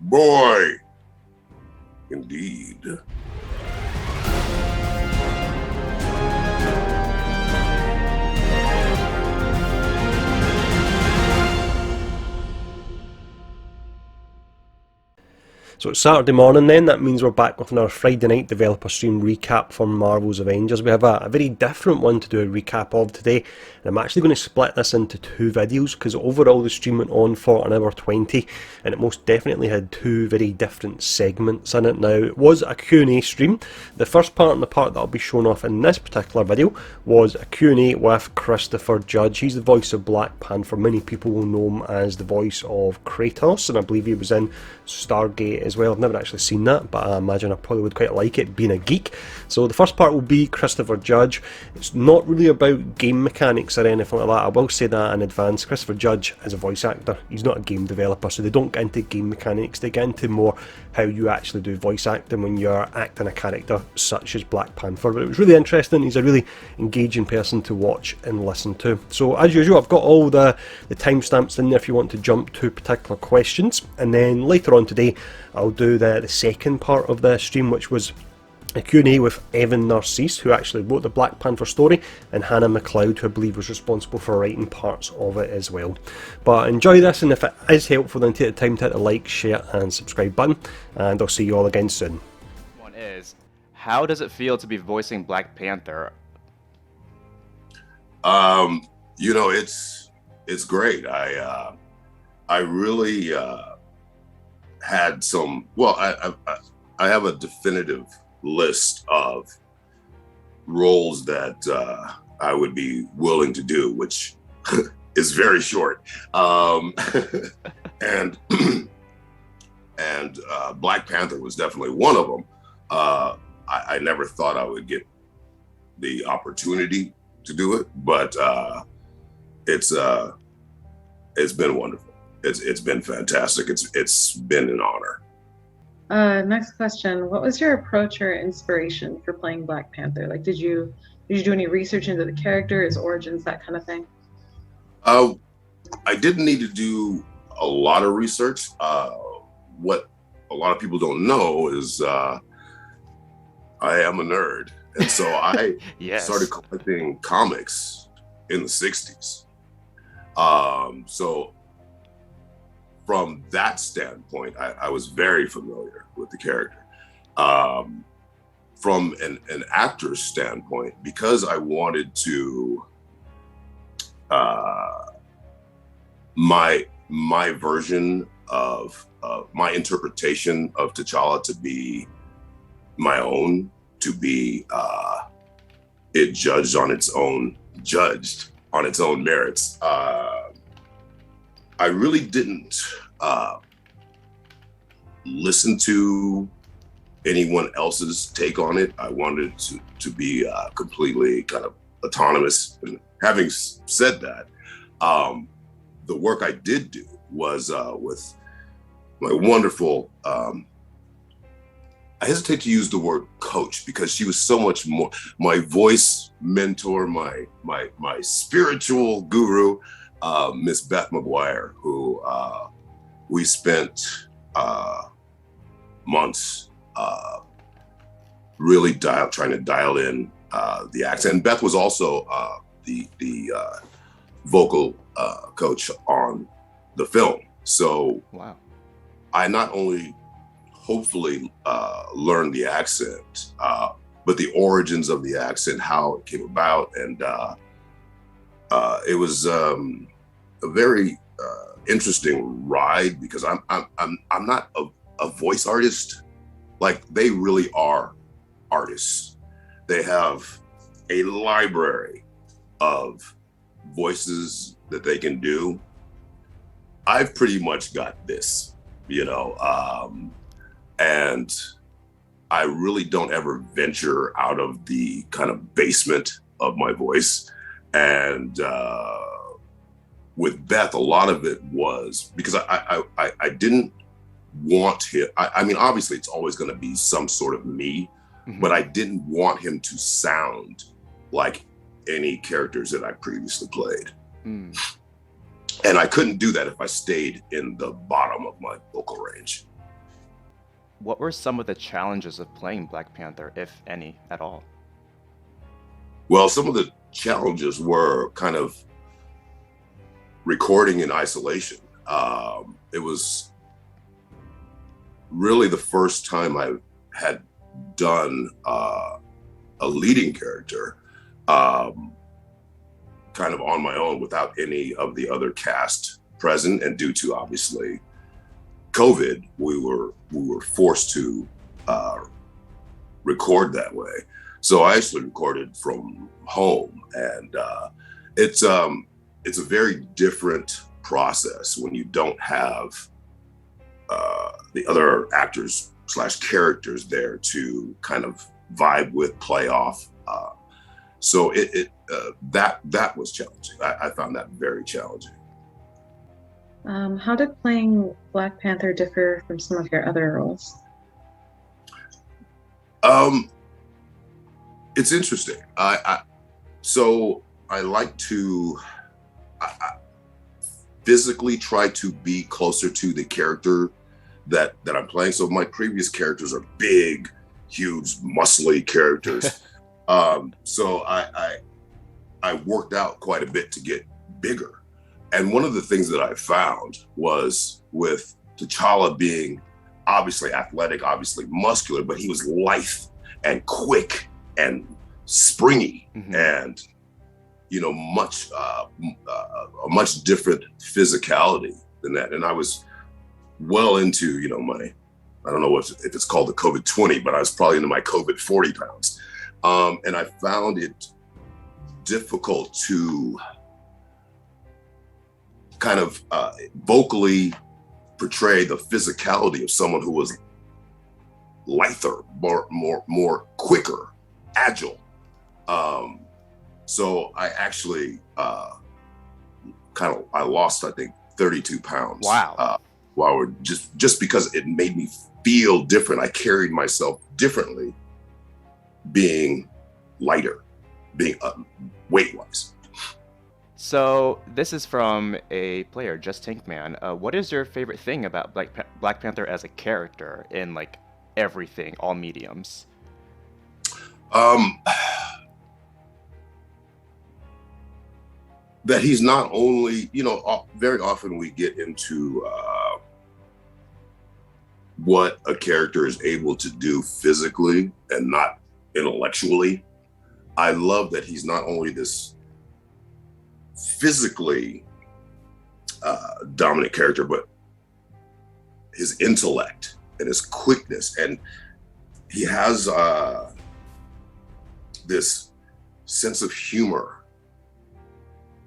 Boy, indeed. So it's Saturday morning then, that means we're back with another Friday night developer stream recap for Marvel's Avengers. We have a very different one to do a recap of today, and I'm actually going to split this into two videos because overall the stream went on for an hour 20 and it most definitely had two very different segments in it. Now, it was a Q&A stream. The first part and the part that I'll be showing off in this particular video was a Q&A with Christopher Judge. He's the voice of Black Panther. Many people will know him as the voice of Kratos, and I believe he was in Stargate as well. I've never actually seen that, but I imagine I probably would quite like it being a geek. So the first part will be Christopher Judge. It's not really about game mechanics or anything like that. I will say that in advance. Christopher Judge is a voice actor. He's not a game developer, so they don't get into game mechanics. They get into more how you actually do voice acting when you're acting a character such as Black Panther. But it was really interesting. He's a really engaging person to watch and listen to. So as usual, I've got all the timestamps in there if you want to jump to particular questions. And then later on today, I'll do the second part of the stream, which was a Q&A with Evan Narcisse, who actually wrote the Black Panther story, and Hannah McLeod, who I believe was responsible for writing parts of it as well. But enjoy this, and if it is helpful, then take the time to hit the like, share and subscribe button, and I'll see you all again soon. One is, how does it feel to be voicing Black Panther? It's great. I really had some. Well, I have a definitive list of roles that I would be willing to do, which is very short. And Black Panther was definitely one of them. I never thought I would get the opportunity to do it, but it's been wonderful. It's been fantastic. It's been an honor. Next question. What was your approach or inspiration for playing Black Panther? Like, did you do any research into the character, his origins, that kind of thing? I didn't need to do a lot of research. What a lot of people don't know is I am a nerd. And so I Yes. started collecting comics in the 60s. So from that standpoint, I was very familiar with the character. From an actor's standpoint, because I wanted to, my version of my interpretation of T'Challa to be my own, to be it judged on its own merits. I really didn't listen to anyone else's take on it. I wanted to be completely kind of autonomous. And having said that, the work I did do was with my wonderful, I hesitate to use the word coach because she was so much more my voice mentor, my spiritual guru, Miss Beth McGuire, who we spent months really trying to dial in the accent. And Beth was also the vocal coach on the film. So Wow. I not only hopefully learned the accent, but the origins of the accent, how it came about, and it was a very interesting ride because I'm not a voice artist. Like, they really are artists. They have a library of voices that they can do. I've pretty much got this, and I really don't ever venture out of the kind of basement of my voice. And with Beth, a lot of it was because I didn't want him. I mean, obviously it's always going to be some sort of me, but I didn't want him to sound like any characters that I previously played. And I couldn't do that if I stayed in the bottom of my vocal range. What were some of the challenges of playing Black Panther, if any at all? Well, some of the challenges were kind of recording in isolation. It was really the first time I had done a leading character kind of on my own without any of the other cast present, and due to obviously COVID, we were forced to record that way. So I actually recorded from home, and it's a very different process when you don't have the other actors / characters there to kind of vibe with, play off. So that was challenging. I found that very challenging. How did playing Black Panther differ from some of your other roles? It's interesting. So I like to physically try to be closer to the character that I'm playing. So my previous characters are big, huge, muscly characters. So I worked out quite a bit to get bigger. And one of the things that I found was with T'Challa being obviously athletic, obviously muscular, but he was lithe and quick and springy, and a much different physicality than that. And I was well into I don't know if it's called the COVID 20, but I was probably into my COVID 40 pounds, and I found it difficult to kind of vocally portray the physicality of someone who was lither, more quicker, agile. So I actually I lost, I think, 32 pounds. Wow. While we're just because it made me feel different. I carried myself differently, being lighter, being weight-wise. So this is from a player, Just Tankman. What is your favorite thing about Black Panther as a character in like everything, all mediums? That he's not only, very often we get into what a character is able to do physically and not intellectually. I love that he's not only this physically dominant character, but his intellect and his quickness, and he has this sense of humor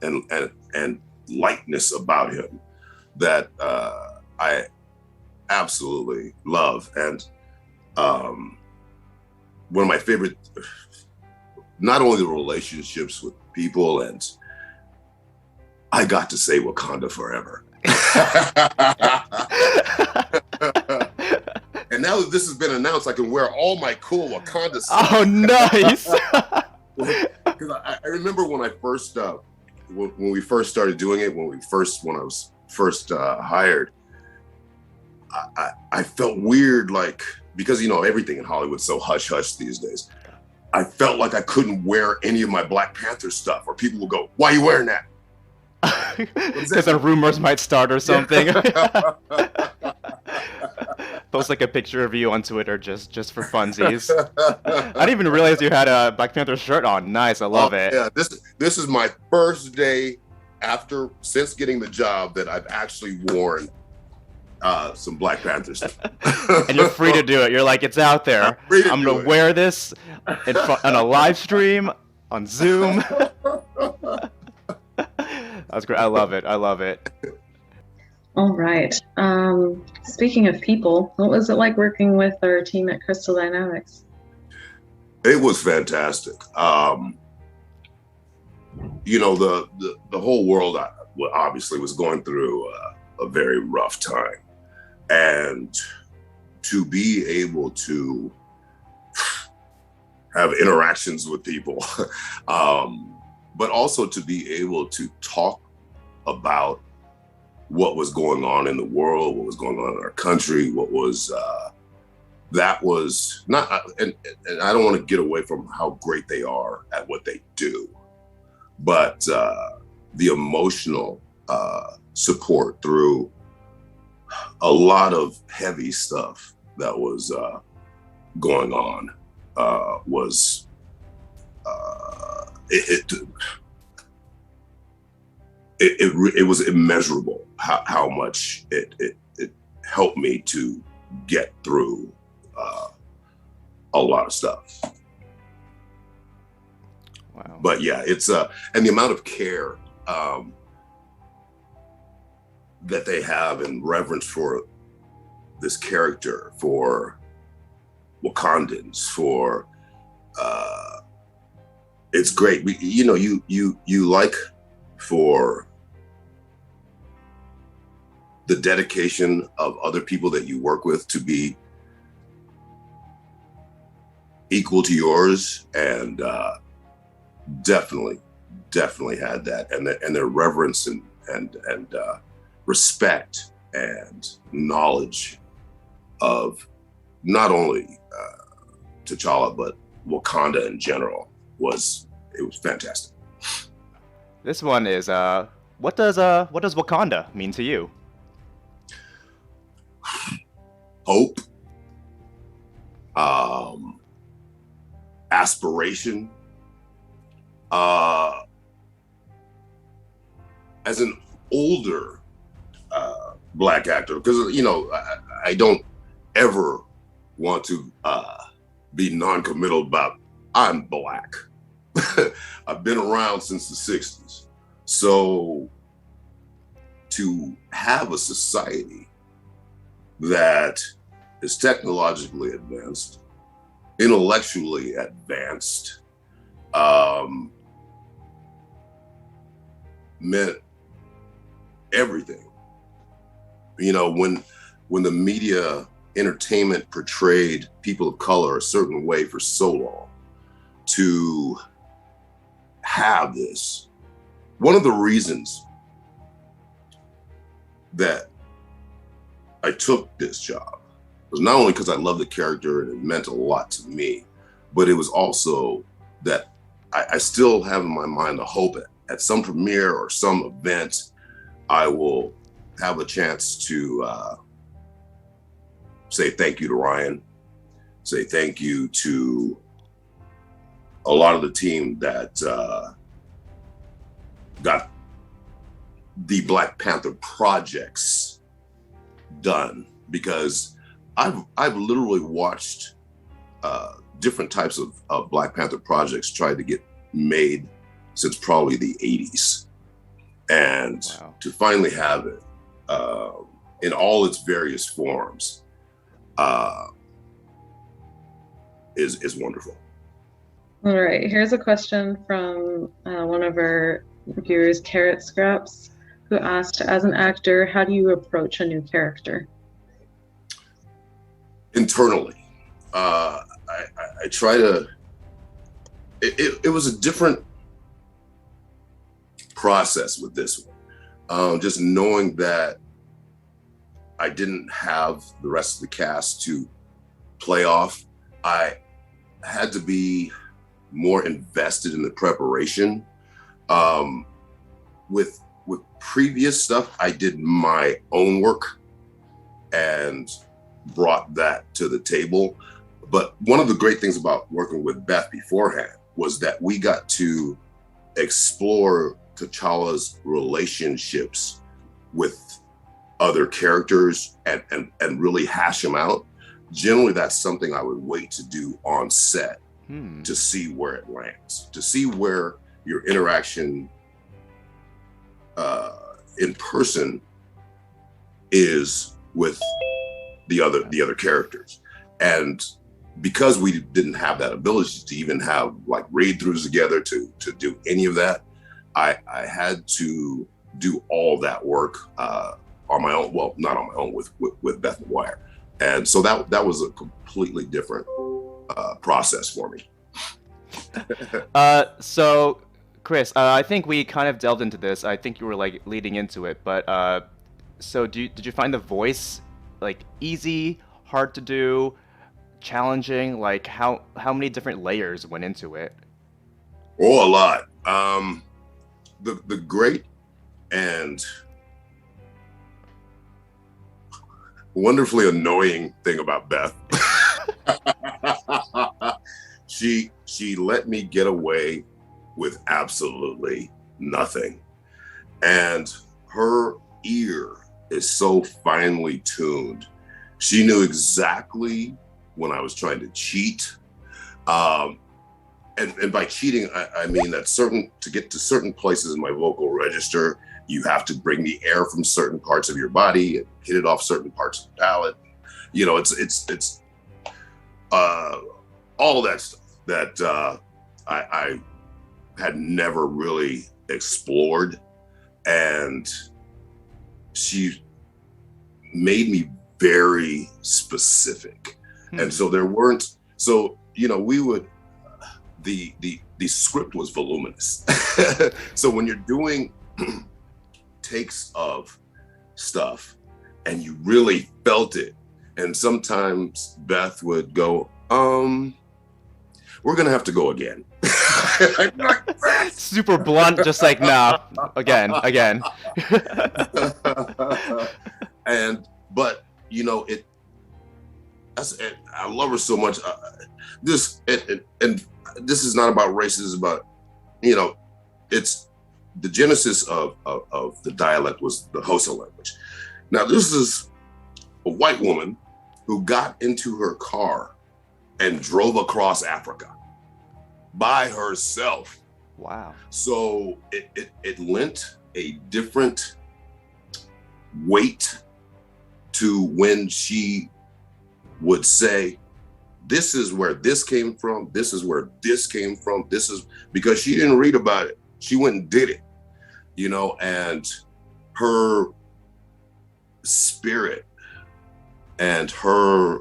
and lightness about him that I absolutely love. And one of my favorite, not only the relationships with people, and I got to say Wakanda forever. And now that this has been announced, I can wear all my cool Wakanda stuff. Oh, nice. Because I remember when I first, when we first started doing it, when I was first hired, I felt weird, like, because everything in Hollywood's so hush hush these days. I felt like I couldn't wear any of my Black Panther stuff, or people would go, "Why are you wearing that?" Because the rumors might start or something. Post like a picture of you on Twitter just for funsies. I didn't even realize you had a Black Panther shirt on. Nice, I love it. Yeah, this is my first day since getting the job that I've actually worn some Black Panther stuff. And you're free to do it. You're like, it's out there. I'm gonna wear this on a live stream on Zoom. That's great. I love it. All right. Speaking of people, what was it like working with our team at Crystal Dynamics? It was fantastic. The whole world obviously was going through a very rough time, and to be able to have interactions with people, but also to be able to talk about what was going on in the world, what was going on in our country, what was that was not, and I don't want to get away from how great they are at what they do, but the emotional support through a lot of heavy stuff that was going on was it was immeasurable how much it helped me to get through a lot of stuff. Wow. But yeah, it's and the amount of care that they have and reverence for this character, for Wakandans, for it's great. You like for the dedication of other people that you work with to be equal to yours, and definitely had that, and their reverence and respect and knowledge of not only T'Challa but Wakanda in general was fantastic. This one is what does Wakanda mean to you? Hope, aspiration. As an older Black actor, because I don't ever want to be non-committal about I'm Black. I've been around since the 60s. So to have a society that is technologically advanced, intellectually advanced, meant everything. When the media entertainment portrayed people of color a certain way for so long, to have this, one of the reasons that I took this job was not only because I love the character and it meant a lot to me, but it was also that I still have in my mind the hope at some premiere or some event, I will have a chance to say thank you to Ryan, say thank you to a lot of the team that got the Black Panther projects done, because I've literally watched different types of Black Panther projects try to get made since probably the 80s. And Wow. to finally have it in all its various forms is wonderful. All right, here's a question from one of our viewers, Carrot Scraps, who asked, as an actor, how do you approach a new character? Internally, I try to, it was a different process with this one. Just knowing that I didn't have the rest of the cast to play off, I had to be more invested in the preparation. With previous stuff, I did my own work and brought that to the table. But one of the great things about working with Beth beforehand was that we got to explore T'Challa's relationships with other characters and really hash them out. Generally, that's something I would wait to do on set to see where it lands, to see where your interaction in person is with the other characters. And because we didn't have that ability to even have like read-throughs together to do any of that, I had to do all that work on my own. Well, not on my own, with Beth McGuire. And so that was a completely different process for me. So Chris, I think we kind of delved into this. I think you were like leading into it, but So did you find the voice like easy, hard to do, challenging? Like how many different layers went into it? Oh, a lot. The great and wonderfully annoying thing about Beth, she let me get away with absolutely nothing, and her ear is so finely tuned. She knew exactly when I was trying to cheat. Um, and by cheating, I mean that to get to certain places in my vocal register, you have to bring the air from certain parts of your body and hit it off certain parts of the palate. You know, it's all that stuff that I had never really explored, and she made me very specific. And so there weren't, so, you know, we would, the script was voluminous. So when you're doing takes of stuff and you really felt it, and sometimes Beth would go, we're gonna have to go again. Super blunt, just like, nah, again. But you know, I love her so much. And this is not about racism, but you know, it's the genesis of the dialect was the Xhosa language. Now, this is a white woman who got into her car and drove across Africa by herself. Wow. So it lent a different weight to when she would say, this is where this came from, this is where this came from, this is, because she didn't read about it. She went and did it, you know, and her spirit and her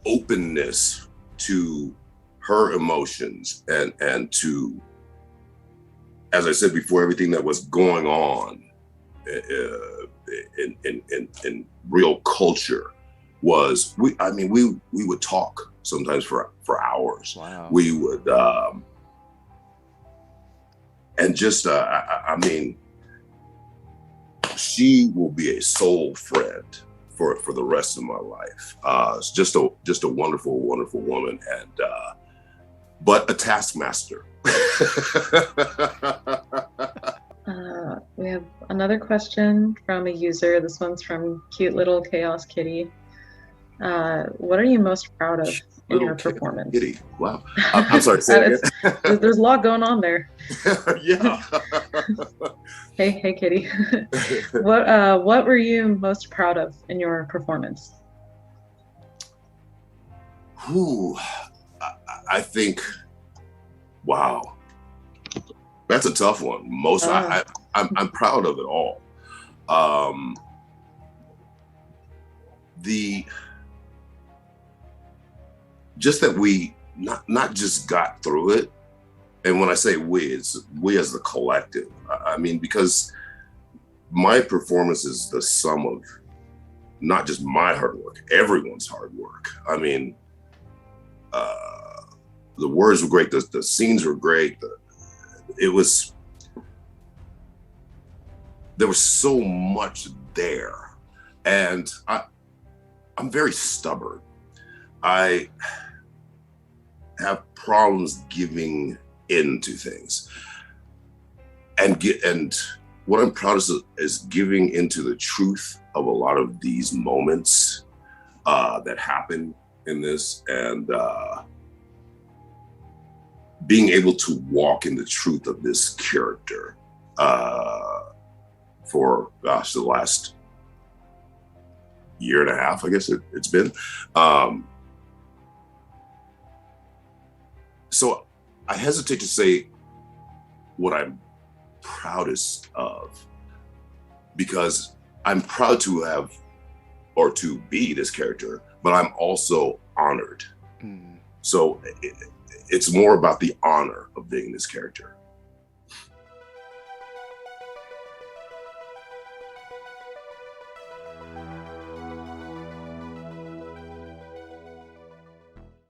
openness to her emotions and to, as I said before, everything that was going on in real culture was, we would talk sometimes for hours. Wow. We would and just I mean, she will be a soul friend for the rest of my life. It's just a wonderful woman, and but a taskmaster. We have another question from a user. This one's from Cute Little Chaos Kitty. What are you most proud of in your performance? Kitty. Wow. I'm sorry. Say it again. There's a lot going on there. Yeah. Hey, Kitty. What were you most proud of in your performance? Ooh, I think, wow, that's a tough one. I'm proud of it all. Just that we not just got through it, and when I say we, it's we as the collective. I mean, because my performance is the sum of not just my hard work, everyone's hard work. I mean, the words were great, the scenes were great. There was so much there, and I'm very stubborn. I have problems giving in to things, and what I'm proudest of is giving into the truth of a lot of these moments that happen in this, and being able to walk in the truth of this character for the last year and a half, I guess it's been. So I hesitate to say what I'm proudest of, because I'm proud to have or to be this character, but I'm also honored. So it's more about the honor of being this character.